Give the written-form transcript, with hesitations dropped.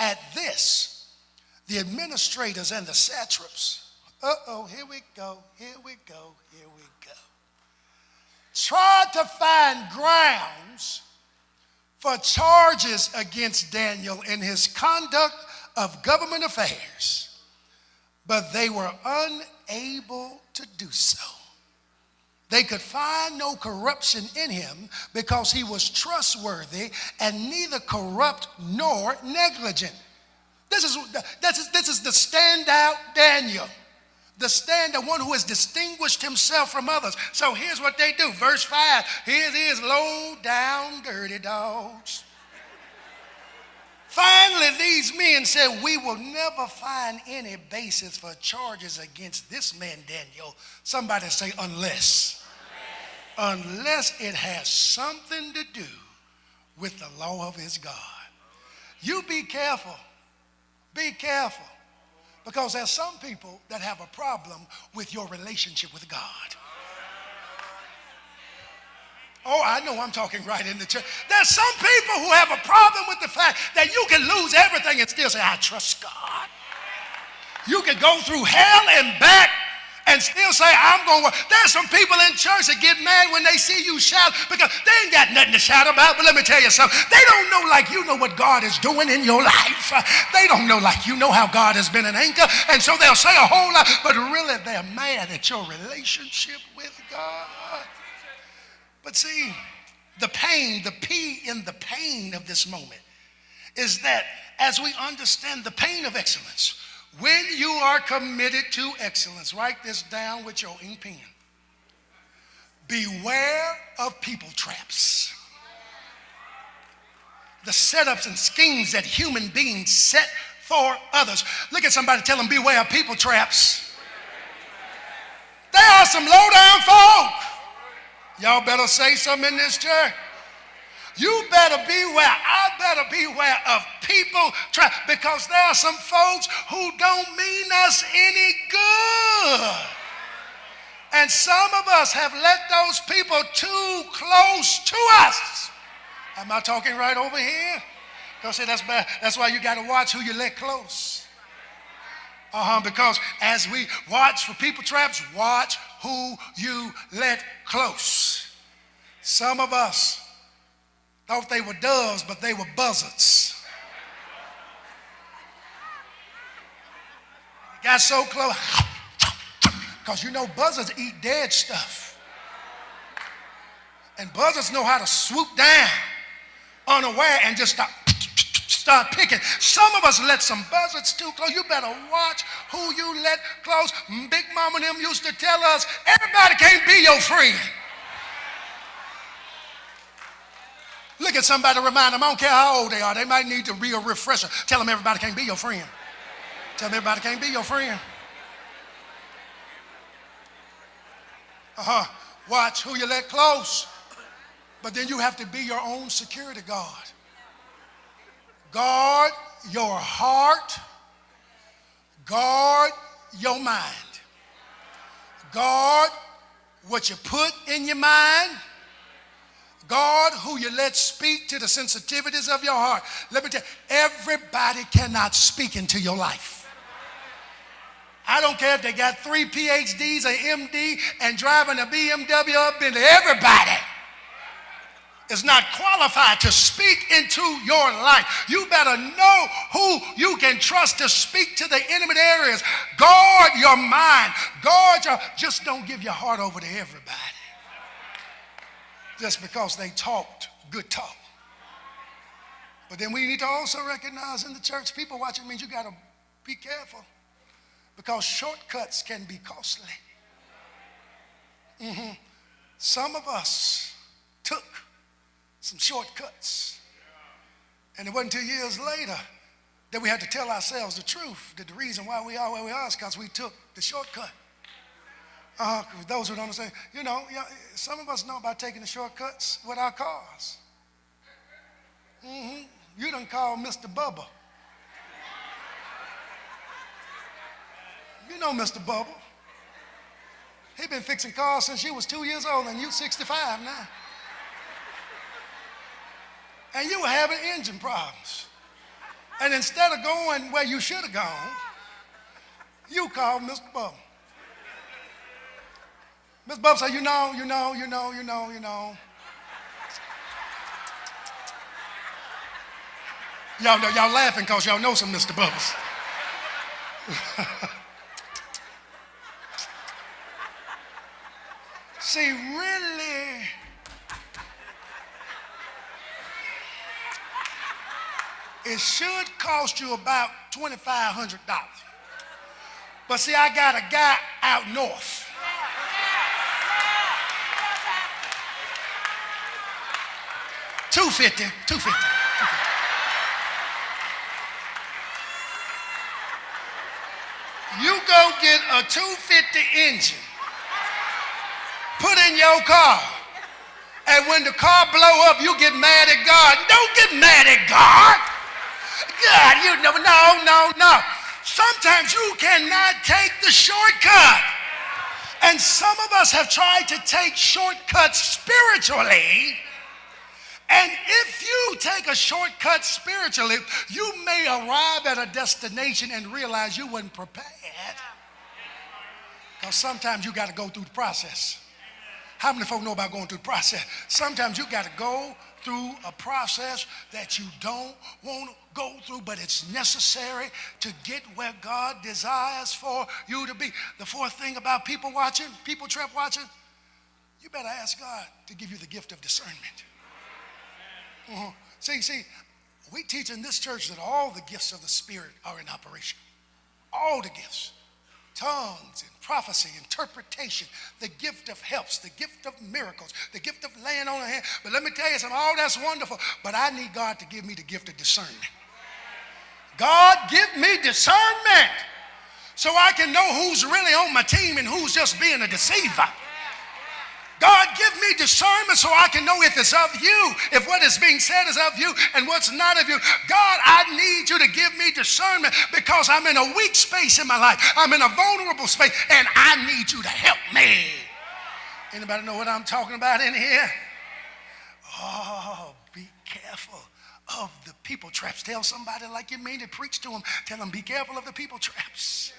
At this, the administrators and the satraps, here we go, tried to find grounds for charges against Daniel in his conduct of government affairs, but they were unable to do so. They could find no corruption in him because he was trustworthy and neither corrupt nor negligent. This is the standout Daniel, the one who has distinguished himself from others. So here's what they do. Verse 5, here it is, low down dirty dogs. Finally, these men said, we will never find any basis for charges against this man, Daniel. Somebody say, unless it has something to do with the law of his God. You be careful. Be careful. Because there's some people that have a problem with your relationship with God. Oh, I know I'm talking right in the church. There's some people who have a problem with the fact that you can lose everything and still say, I trust God. You can go through hell and back and still say, I'm going to work. There's some people in church that get mad when they see you shout because they ain't got nothing to shout about. But let me tell you something. They don't know like you know what God is doing in your life. They don't know like you know how God has been an anchor. And so they'll say a whole lot, but really they're mad at your relationship with God. But see, the pain, the P in the pain of this moment is that as we understand the pain of excellence, when you are committed to excellence, write this down with your ink pen. Beware of people traps. The setups and schemes that human beings set for others. Look at somebody, tell them, beware of people traps. There are some low-down folk. Y'all better say something in this church. You better beware. I better beware of people because there are some folks who don't mean us any good. And some of us have let those people too close to us. Am I talking right over here? Because see, that's bad. That's why you got to watch who you let close. Because as we watch for people traps, watch who you let close. Some of us thought they were doves, but they were buzzards. Got so close. Because you know buzzards eat dead stuff. And buzzards know how to swoop down unaware and just start picking. Some of us let some buzzards too close. You better watch who you let close. Big Mama and them used to tell us, everybody can't be your friend. Look at somebody, remind them, I don't care how old they are. They might need to be a refresher. Tell them everybody can't be your friend. Tell them everybody can't be your friend. Watch who you let close. But then you have to be your own security guard. Guard your heart. Guard your mind. Guard what you put in your mind. Guard who you let speak to the sensitivities of your heart. Let me tell you, everybody cannot speak into your life. I don't care if they got 3 PhDs, an MD, and driving a BMW up into everybody. Is not qualified to speak into your life. You better know who you can trust to speak to the intimate areas. Guard your mind. Just don't give your heart over to everybody. Just because they talked good talk. But then we need to also recognize in the church, people watching means you got to be careful. Because shortcuts can be costly. Some of us took some shortcuts. And it wasn't 2 years later that we had to tell ourselves the truth, that the reason why we are where we are is because we took the shortcut. For those who don't understand, some of us know about taking the shortcuts with our cars. You done called Mr. Bubba. You know Mr. Bubba. He been fixing cars since you was 2 years old and you 65 now. And you were having engine problems. And instead of going where you should have gone, you call Mr. Bubba. Mr. Bubba said, you know. Y'all laughing because y'all know some Mr. Bubbas. See, really, it should cost you about $2,500. But see, I got a guy out north. $250. You go get a 250 engine, put in your car, and when the car blow up, you get mad at God. Don't get mad at God. God, you know, no. Sometimes you cannot take the shortcut. And some of us have tried to take shortcuts spiritually. And if you take a shortcut spiritually, you may arrive at a destination and realize you weren't prepared. Because sometimes you got to go through the process. How many folk know about going through the process? Sometimes you got to go through a process that you don't want to go through, but it's necessary to get where God desires for you to be. The fourth thing about people trap watching, you better ask God to give you the gift of discernment. See, we teach in this church that all the gifts of the Spirit are in operation. All the gifts. Tongues and prophecy, interpretation, the gift of helps, the gift of miracles, the gift of laying on the hand. But let me tell you something, all that's wonderful, but I need God to give me the gift of discernment. God, give me discernment so I can know who's really on my team and who's just being a deceiver. God, give me discernment so I can know if it's of you, if what is being said is of you and what's not of you. God, I need you to give me discernment because I'm in a weak space in my life. I'm in a vulnerable space, and I need you to help me. Anybody know what I'm talking about in here? Oh, be careful of the people traps. Tell somebody like you mean to preach to them. Tell them, be careful of the people traps.